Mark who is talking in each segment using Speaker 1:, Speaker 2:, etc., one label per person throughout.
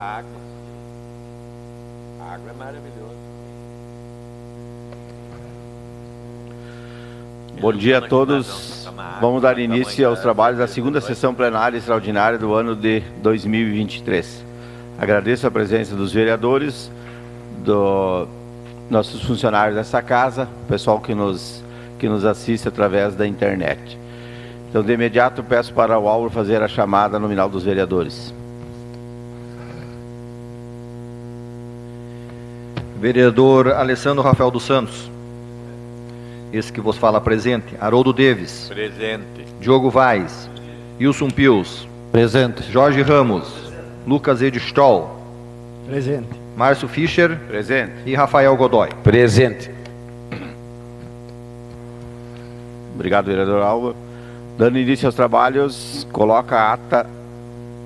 Speaker 1: Água. Água é maravilhoso.
Speaker 2: Bom dia a todos. Vamos dar início aos trabalhos da segunda sessão plenária extraordinária do ano de 2023. Agradeço a presença dos vereadores, nossos funcionários dessa casa, o pessoal que nos assiste através da internet. Então, de imediato, peço para o Álvaro fazer a chamada nominal dos vereadores.
Speaker 3: Vereador Alessandro Rafael dos Santos. Esse que vos fala presente. Haroldo Deves.
Speaker 1: Presente.
Speaker 3: Diogo Vaz. Wilson Pius.
Speaker 4: Presente.
Speaker 3: Jorge Ramos. Lucas Ed Stoll.
Speaker 4: Presente.
Speaker 3: Márcio Fischer.
Speaker 2: Presente.
Speaker 3: E Rafael Godoy.
Speaker 4: Presente.
Speaker 2: Obrigado, vereador Álvaro. Dando início aos trabalhos, coloca a ata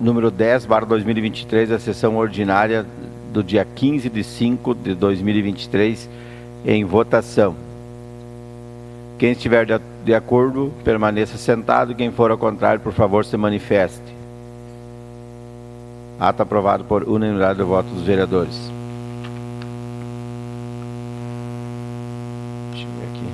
Speaker 2: número 10/2023, a sessão ordinária do dia 15 de 5 de 2023, em votação. Quem estiver de acordo, permaneça sentado. Quem for ao contrário, por favor, se manifeste. Ato aprovado por unanimidade do voto dos vereadores. Deixa eu ver aqui.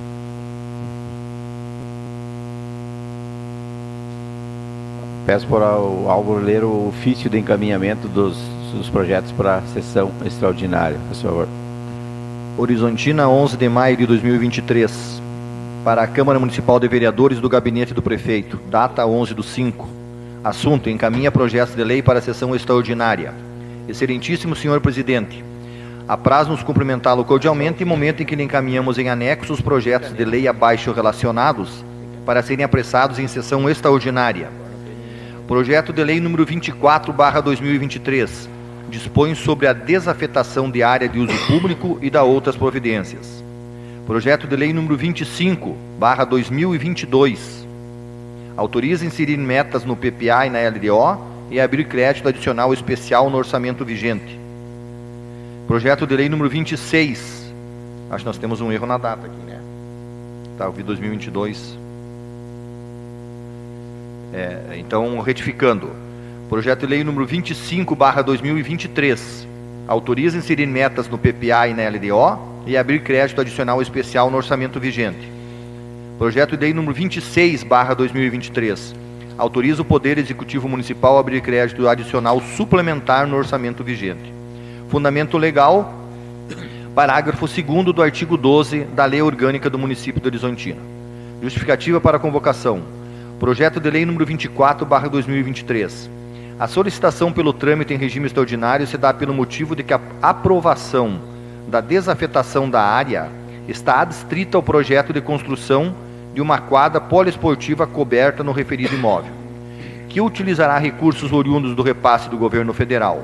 Speaker 2: Peço para o Álvaro ler o ofício de encaminhamento dos projetos para a sessão extraordinária, por favor.
Speaker 3: Horizontina, 11 de maio de 2023. Para a Câmara Municipal de Vereadores do Gabinete do Prefeito. Data 11/5. Assunto: encaminha projetos de lei para a sessão extraordinária. Excelentíssimo senhor presidente, apraz-nos cumprimentá-lo cordialmente em momento em que lhe encaminhamos em anexo os projetos de lei abaixo relacionados para serem apressados em sessão extraordinária. Projeto de lei número 24/2023. Dispõe sobre a desafetação de área de uso público e da outras providências. Projeto de lei número 25/2022. Autoriza inserir metas no PPA e na LDO e abrir crédito adicional especial no orçamento vigente. Projeto de lei número 26. Acho que nós temos um erro na data aqui, né? Tá, eu vi 2022. Então, retificando. Projeto de lei número 25/2023. Autoriza inserir metas no PPA e na LDO e abrir crédito adicional especial no orçamento vigente. Projeto de lei número 26/2023. Autoriza o Poder Executivo Municipal a abrir crédito adicional suplementar no orçamento vigente. Fundamento legal, parágrafo 2º do artigo 12 da Lei Orgânica do Município de Horizontina. Justificativa para a convocação. Projeto de lei número 24/2023. A solicitação pelo trâmite em regime extraordinário se dá pelo motivo de que a aprovação da desafetação da área está adstrita ao projeto de construção de uma quadra poliesportiva coberta no referido imóvel, que utilizará recursos oriundos do repasse do governo federal.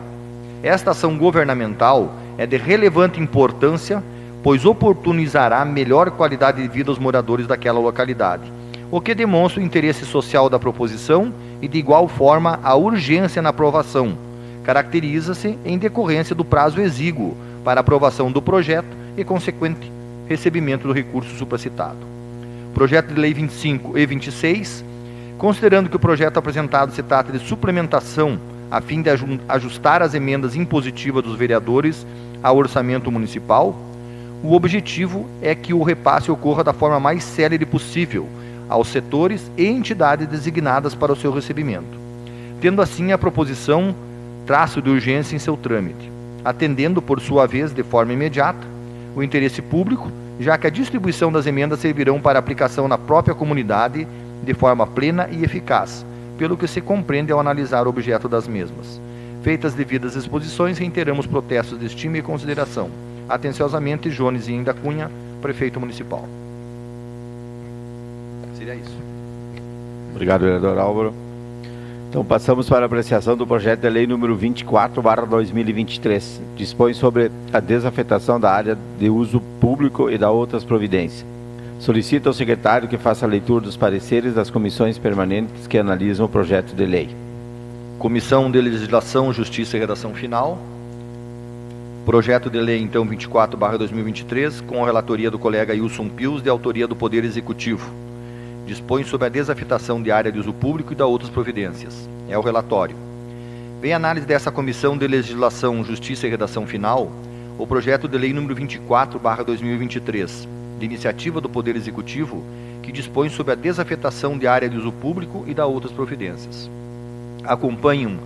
Speaker 3: Esta ação governamental é de relevante importância, pois oportunizará melhor qualidade de vida aos moradores daquela localidade, o que demonstra o interesse social da proposição e, de igual forma, a urgência na aprovação. Caracteriza-se em decorrência do prazo exíguo para aprovação do projeto e consequente recebimento do recurso supracitado. Projeto de lei 25 e 26, considerando que o projeto apresentado se trata de suplementação a fim de ajustar as emendas impositivas dos vereadores ao orçamento municipal, o objetivo é que o repasse ocorra da forma mais célere possível aos setores e entidades designadas para o seu recebimento, tendo assim a proposição traço de urgência em seu trâmite, atendendo, por sua vez, de forma imediata, o interesse público, já que a distribuição das emendas servirão para aplicação na própria comunidade de forma plena e eficaz, pelo que se compreende ao analisar o objeto das mesmas. Feitas devidas exposições, reiteramos protestos de estima e consideração. Atenciosamente, Jones Inda Cunha, Prefeito Municipal. Seria isso.
Speaker 2: Obrigado, vereador Álvaro. Então, passamos para a apreciação do projeto de lei número 24/2023. Dispõe sobre a desafetação da área de uso público e da outras providências. Solicita ao secretário que faça a leitura dos pareceres das comissões permanentes que analisam o projeto de lei.
Speaker 3: Comissão de Legislação, Justiça e Redação Final. Projeto de lei, então, 24/2023, com a relatoria do colega Wilson Pius, de autoria do Poder Executivo. Dispõe sobre a desafetação de área de uso público e da outras providências. É o relatório. Vem análise dessa Comissão de Legislação, Justiça e Redação Final o projeto de lei número 24/2023, de iniciativa do Poder Executivo, que dispõe sobre a desafetação de área de uso público e da outras providências. Acompanham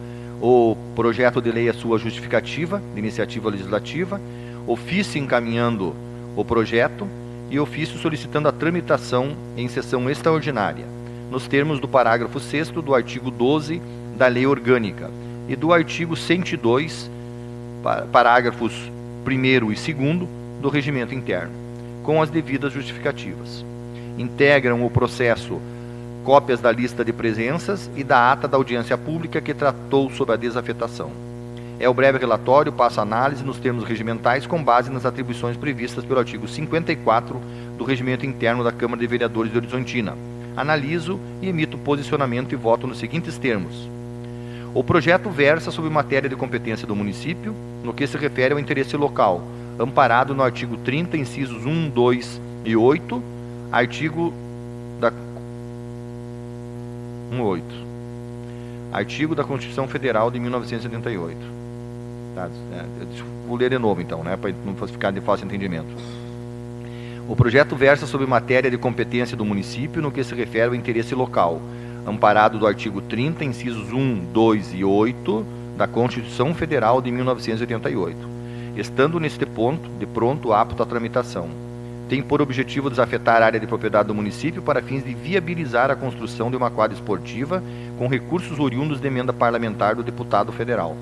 Speaker 3: o projeto de lei a sua justificativa de iniciativa legislativa, ofício encaminhando o projeto e ofício solicitando a tramitação em sessão extraordinária, nos termos do parágrafo 6º do artigo 12 da Lei Orgânica e do artigo 102, parágrafos 1º e 2º do Regimento Interno, com as devidas justificativas. Integram o processo cópias da lista de presenças e da ata da audiência pública que tratou sobre a desafetação. O breve relatório passa análise nos termos regimentais com base nas atribuições previstas pelo artigo 54 do Regimento Interno da Câmara de Vereadores de Horizontina. Analiso e emito posicionamento e voto nos seguintes termos. O projeto versa sobre matéria de competência do município, no que se refere ao interesse local, amparado no artigo 30, incisos 1, 2 e 8, artigo da Constituição Federal de 1978. Tá? Vou ler de novo, então, né, para não ficar de fácil entendimento. O projeto versa sobre matéria de competência do município, no que se refere ao interesse local, amparado do artigo 30, incisos 1, 2 e 8 da Constituição Federal de 1988, estando neste ponto de pronto apto à tramitação. Tem por objetivo desafetar a área de propriedade do município para fins de viabilizar a construção de uma quadra esportiva com recursos oriundos de emenda parlamentar do deputado federal.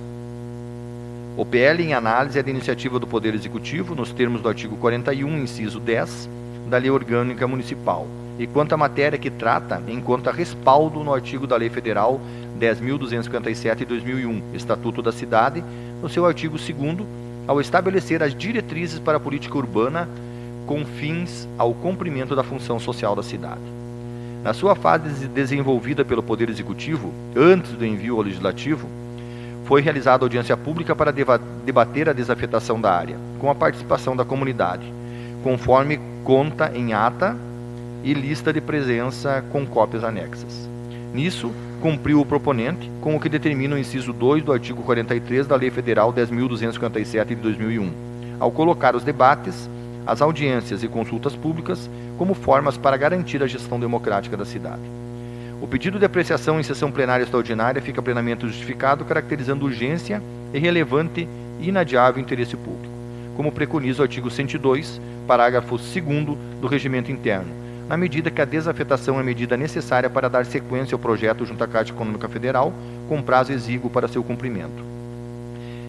Speaker 3: O PL em análise é de iniciativa do Poder Executivo, nos termos do artigo 41, inciso 10, da Lei Orgânica Municipal, e quanto à matéria que trata, encontra respaldo no artigo da Lei Federal 10.257 de 2001, Estatuto da Cidade, no seu artigo 2º, ao estabelecer as diretrizes para a política urbana com fins ao cumprimento da função social da cidade. Na sua fase desenvolvida pelo Poder Executivo, antes do envio ao Legislativo, foi realizada audiência pública para debater a desafetação da área, com a participação da comunidade, conforme conta em ata e lista de presença com cópias anexas. Nisso, cumpriu o proponente com o que determina o inciso 2 do artigo 43 da Lei Federal 10.257 de 2001, ao colocar os debates, as audiências e consultas públicas como formas para garantir a gestão democrática da cidade. O pedido de apreciação em sessão plenária extraordinária fica plenamente justificado, caracterizando urgência e relevante e inadiável interesse público, como preconiza o artigo 102, parágrafo 2º do Regimento Interno, na medida que a desafetação é medida necessária para dar sequência ao projeto junto à Caixa Econômica Federal, com prazo exíguo para seu cumprimento.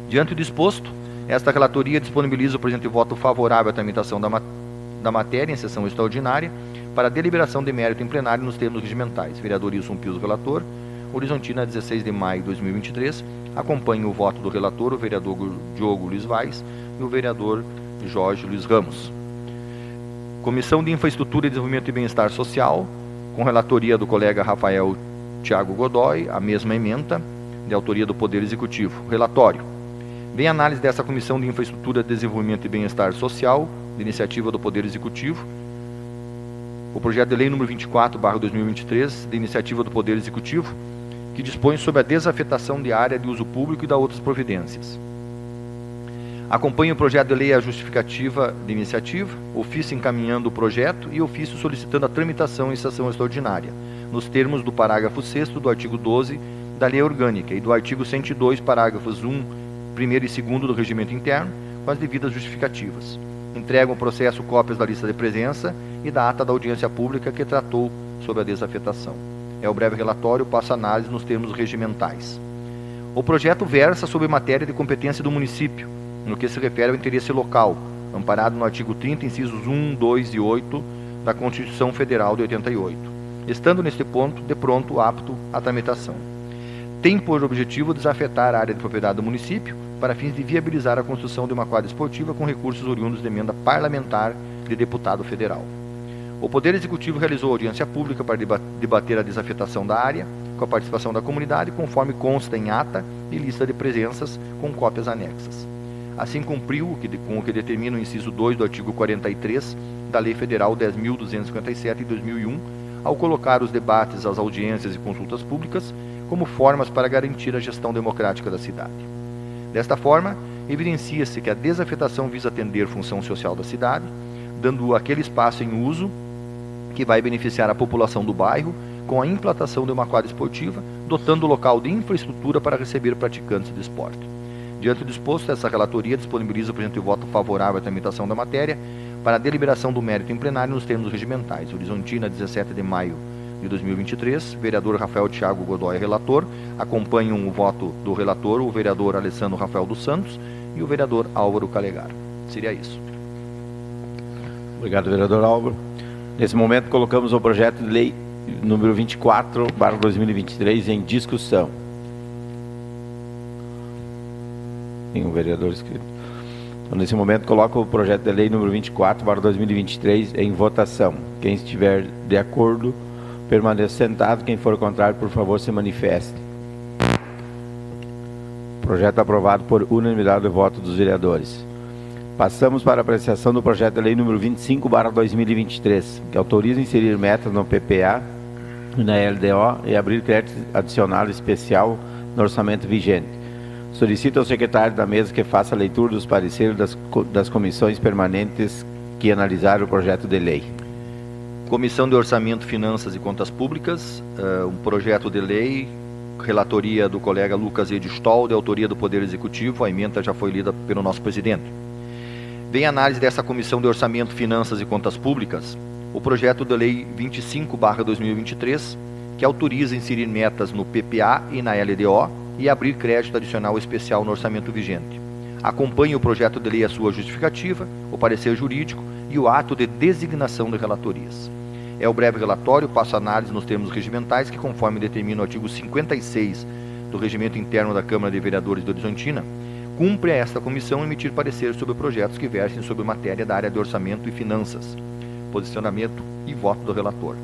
Speaker 3: Diante do exposto, esta relatoria disponibiliza o presente voto favorável à tramitação da matéria em sessão extraordinária para deliberação de mérito em plenário nos termos regimentais. Vereador Wilson Pius, relator. Horizontina, 16 de maio de 2023. Acompanha o voto do relator, o vereador Diogo Luiz Vaz e o vereador Jorge Luiz Ramos. Comissão de Infraestrutura e Desenvolvimento e Bem-Estar Social, com relatoria do colega Rafael Thiago Godoy, a mesma ementa, de autoria do Poder Executivo. Relatório. Vem análise dessa Comissão de Infraestrutura, Desenvolvimento e Bem-Estar Social, de iniciativa do Poder Executivo, o projeto de lei número 24/2023, de iniciativa do Poder Executivo, que dispõe sobre a desafetação de área de uso público e da outras providências. Acompanha o projeto de lei a justificativa de iniciativa, ofício encaminhando o projeto e ofício solicitando a tramitação em sessão extraordinária, nos termos do parágrafo 6º do artigo 12 da Lei Orgânica e do artigo 102, parágrafos 1º e 2º do Regimento Interno, com as devidas justificativas. Entregam o processo cópias da lista de presença e da ata da audiência pública que tratou sobre a desafetação. O breve relatório passa análise nos termos regimentais. O projeto versa sobre matéria de competência do município, no que se refere ao interesse local, amparado no artigo 30, incisos 1, 2 e 8 da Constituição Federal de 88, estando neste ponto de pronto apto à tramitação. Tem por objetivo desafetar a área de propriedade do município para fins de viabilizar a construção de uma quadra esportiva com recursos oriundos de emenda parlamentar de deputado federal. O Poder Executivo realizou audiência pública para debater a desafetação da área, com a participação da comunidade, conforme consta em ata e lista de presenças com cópias anexas. Assim cumpriu com o que determina o inciso 2 do artigo 43 da Lei Federal 10.257 de 2001, ao colocar os debates, as audiências e consultas públicas como formas para garantir a gestão democrática da cidade. Desta forma, evidencia-se que a desafetação visa atender função social da cidade, dando aquele espaço em uso que vai beneficiar a população do bairro com a implantação de uma quadra esportiva, dotando o local de infraestrutura para receber praticantes de esporte. Diante do exposto, essa relatoria disponibiliza o presente voto favorável à tramitação da matéria para a deliberação do mérito em plenário nos termos regimentais. Horizontina, 17 de maio de 2023, vereador Rafael Thiago Godoy, relator. Acompanham o voto do relator o vereador Alessandro Rafael dos Santos e o vereador Álvaro Calegaro. Seria isso.
Speaker 2: Obrigado, vereador Álvaro. Nesse momento, colocamos o projeto de lei número 24/2023 em discussão. Tem um vereador inscrito. Então, nesse momento, coloco o projeto de lei número 24/2023 em votação. Quem estiver de acordo, permaneça sentado. Quem for contrário, por favor, se manifeste. Projeto aprovado por unanimidade de voto dos vereadores. Passamos para a apreciação do projeto de lei número 25/2023, que autoriza inserir metas no PPA e na LDO e abrir crédito adicional especial no orçamento vigente. Solicito ao secretário da mesa que faça a leitura dos pareceres das comissões permanentes que analisaram o projeto de lei.
Speaker 3: Comissão de Orçamento, Finanças e Contas Públicas, um projeto de lei, relatoria do colega Lucas Edstol, de autoria do Poder Executivo. A emenda já foi lida pelo nosso presidente. Vem a análise dessa Comissão de Orçamento, Finanças e Contas Públicas, o projeto de lei 25/2023, que autoriza inserir metas no PPA e na LDO e abrir crédito adicional especial no orçamento vigente. Acompanhe o projeto de lei a sua justificativa, o parecer jurídico e o ato de designação de relatorias. É o breve relatório, passo a análise nos termos regimentais que, conforme determina o artigo 56 do Regimento Interno da Câmara de Vereadores de Horizontina, cumpre a esta comissão emitir parecer sobre projetos que versem sobre matéria da área de orçamento e finanças. Posicionamento e voto do relator.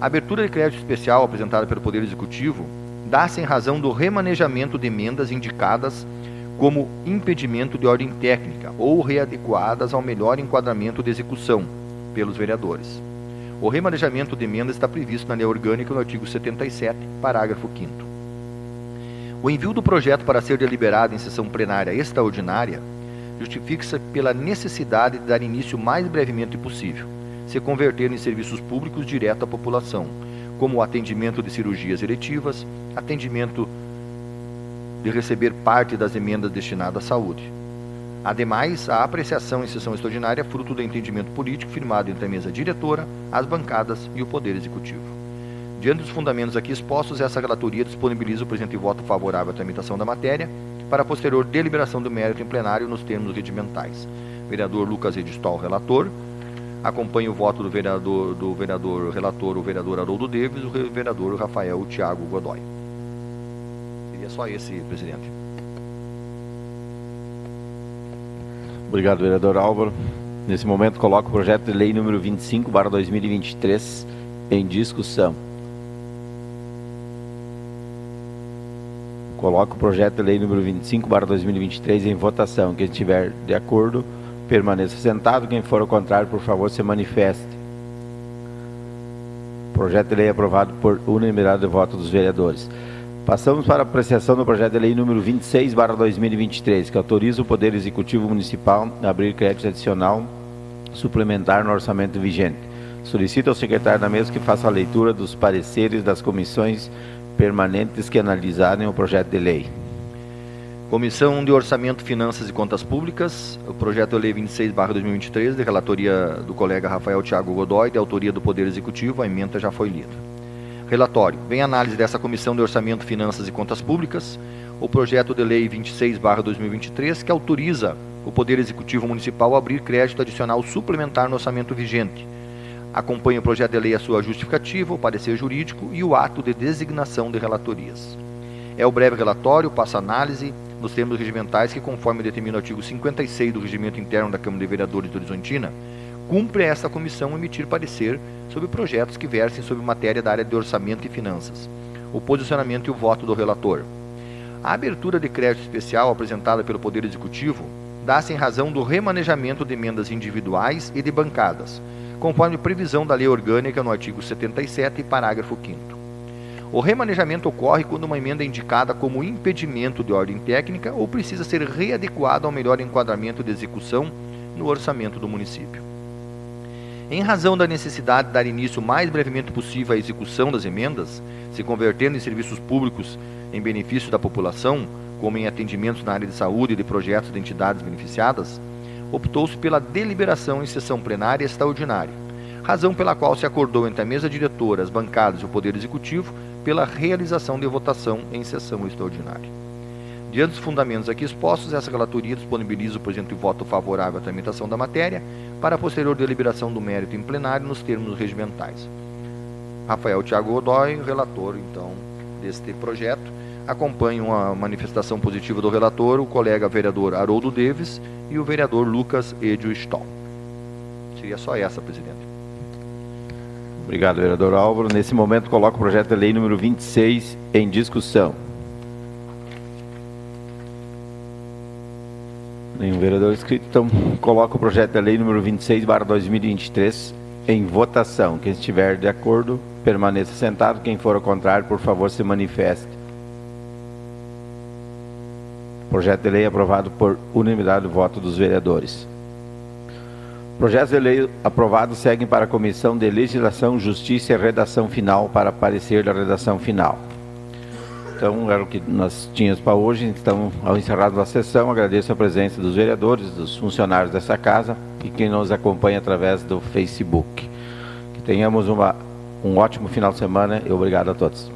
Speaker 3: A abertura de crédito especial apresentada pelo Poder Executivo dá-se em razão do remanejamento de emendas indicadas como impedimento de ordem técnica ou readequadas ao melhor enquadramento de execução pelos vereadores. O remanejamento de emendas está previsto na Lei Orgânica no artigo 77, parágrafo 5º. O envio do projeto para ser deliberado em sessão plenária extraordinária justifica-se pela necessidade de dar início o mais brevemente possível, se converter em serviços públicos direto à população, como o atendimento de cirurgias eletivas, atendimento de receber parte das emendas destinadas à saúde. Ademais, a apreciação em sessão extraordinária é fruto do entendimento político firmado entre a mesa diretora, as bancadas e o Poder Executivo. Diante dos fundamentos aqui expostos, essa relatoria disponibiliza o presente voto favorável à tramitação da matéria para a posterior deliberação do mérito em plenário nos termos regimentais. Vereador Lucas Edstol, relator. Acompanha o voto do vereador relator, o vereador Haroldo Davis, o vereador Rafael Thiago Godoy. Seria só esse, presidente.
Speaker 2: Obrigado, vereador Álvaro. Nesse momento, coloco o projeto de lei número 25/2023 em discussão. Coloco o projeto de lei número 25/2023 em votação. Quem estiver de acordo, permaneça sentado. Quem for ao contrário, por favor, se manifeste. Projeto de lei aprovado por unanimidade de voto dos vereadores. Passamos para a apreciação do projeto de lei número 26/2023, que autoriza o Poder Executivo Municipal a abrir crédito adicional suplementar no orçamento vigente. Solicito ao secretário da mesa que faça a leitura dos pareceres das comissões permanentes que analisarem o projeto de lei.
Speaker 3: Comissão de Orçamento, Finanças e Contas Públicas, o projeto de lei 26/2023, de relatoria do colega Rafael Thiago Godoy, de autoria do Poder Executivo. A emenda já foi lida. Relatório. Vem a análise dessa Comissão de Orçamento, Finanças e Contas Públicas, o projeto de lei 26/2023, que autoriza o Poder Executivo Municipal a abrir crédito adicional suplementar no orçamento vigente. Acompanha o projeto de lei a sua justificativa, o parecer jurídico e o ato de designação de relatorias. É o breve relatório, passa análise nos termos regimentais que, conforme determina o artigo 56 do Regimento Interno da Câmara de Vereadores de Horizontina, cumpre a esta comissão emitir parecer sobre projetos que versem sobre matéria da área de orçamento e finanças. O posicionamento e o voto do relator. A abertura de crédito especial apresentada pelo Poder Executivo dá-se em razão do remanejamento de emendas individuais e de bancadas, conforme previsão da Lei Orgânica no artigo 77, parágrafo 5º. O remanejamento ocorre quando uma emenda é indicada como impedimento de ordem técnica ou precisa ser readequada ao melhor enquadramento de execução no orçamento do município. Em razão da necessidade de dar início o mais brevemente possível à execução das emendas, se convertendo em serviços públicos em benefício da população, como em atendimentos na área de saúde e de projetos de entidades beneficiadas, optou-se pela deliberação em sessão plenária extraordinária, razão pela qual se acordou entre a mesa diretora, as bancadas e o Poder Executivo pela realização de votação em sessão extraordinária. Diante dos fundamentos aqui expostos, essa relatoria disponibiliza o presente voto favorável à tramitação da matéria para a posterior deliberação do mérito em plenário nos termos regimentais. Rafael Thiago Godoy, relator, então, deste projeto. Acompanham a manifestação positiva do relator, o colega vereador Haroldo Deves e o vereador Lucas Edio Stoll. Seria só essa, presidente.
Speaker 2: Obrigado, vereador Álvaro. Nesse momento, coloco o projeto de lei número 26 em discussão. Nenhum vereador inscrito, então coloco o projeto de lei número 26/2023 em votação. Quem estiver de acordo, permaneça sentado. Quem for ao contrário, por favor, se manifeste. Projeto de lei aprovado por unanimidade do voto dos vereadores. Projetos de lei aprovados seguem para a Comissão de Legislação, Justiça e Redação Final para parecer da redação final. Então, era o que nós tínhamos para hoje. Então, ao encerrarmos a sessão, agradeço a presença dos vereadores, dos funcionários dessa casa e quem nos acompanha através do Facebook. Que tenhamos um ótimo final de semana e obrigado a todos.